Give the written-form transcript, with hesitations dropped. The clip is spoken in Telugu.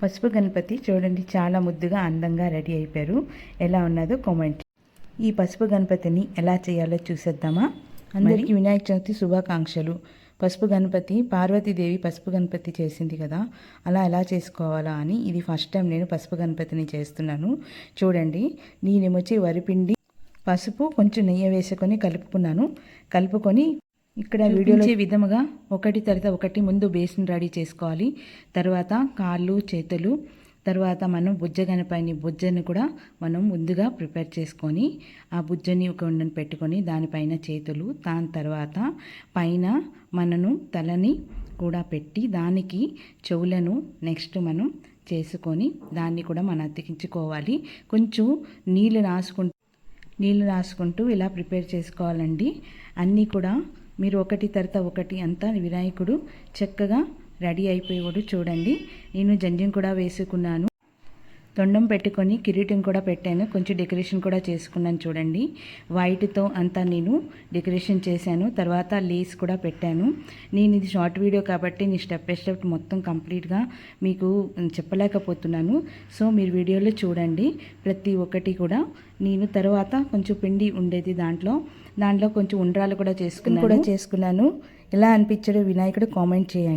పసుపు గణపతి చూడండి చాలా ముద్దుగా అందంగా రెడీ అయిపోయారు. ఎలా ఉన్నదో కామెంట్. ఈ పసుపు గణపతిని ఎలా చేయాలో చూసేద్దామా. అందరికీ వినాయక చవితి శుభాకాంక్షలు. పసుపు గణపతి పార్వతీదేవి పసుపు గణపతి చేసింది కదా, అలా ఎలా చేసుకోవాలా అని ఇది ఫస్ట్ టైం నేను పసుపు గణపతిని చేస్తున్నాను. చూడండి, నేనేమొచ్చి వరిపిండి పసుపు కొంచెం నెయ్యి వేసుకొని కలుపుకొని ఇక్కడ వీడియోలో విధముగా ఒకటి తర్వాత ఒకటి ముందు బేసిన్ రెడీ చేసుకోవాలి. తర్వాత కాళ్ళు చేతులు, తర్వాత మనం బుజ్జని కూడా మనం ముందుగా ప్రిపేర్ చేసుకొని ఆ బుజ్జని ఒక ఉండని పెట్టుకొని దానిపైన చేతులు, దాని తర్వాత పైన మనను తలని కూడా పెట్టి దానికి చెవులను నెక్స్ట్ మనం చేసుకొని దాన్ని కూడా మనం అతికించుకోవాలి. కొంచెం నీళ్ళు రాసుకుంటూ ఇలా ప్రిపేర్ చేసుకోవాలండి. అన్నీ కూడా మీరు ఒకటి తర్వాత ఒకటి అంతా వినాయకుడు చక్కగా రెడీ అయిపోయాడు. చూడండి, నేను జంజం కూడా వేసుకున్నాను, తొండం పెట్టుకొని కిరీటం కూడా పెట్టాను, కొంచెం డెకరేషన్ కూడా చేసుకున్నాను. చూడండి, వైట్తో అంతా నేను డెకరేషన్ చేశాను. తర్వాత లేస్ కూడా పెట్టాను. నేను ఇది షార్ట్ వీడియో కాబట్టి నేను స్టెప్ బై స్టెప్ మొత్తం కంప్లీట్గా మీకు చెప్పలేకపోతున్నాను. సో మీరు వీడియోలో చూడండి ప్రతి ఒక్కటి కూడా. నేను తర్వాత కొంచెం పిండి ఉండేది దాంట్లో కొంచెం ఉండ్రాలు కూడా చేసుకున్నాను. ఎలా అనిపించాడో వినాయకుడు కామెంట్ చేయండి.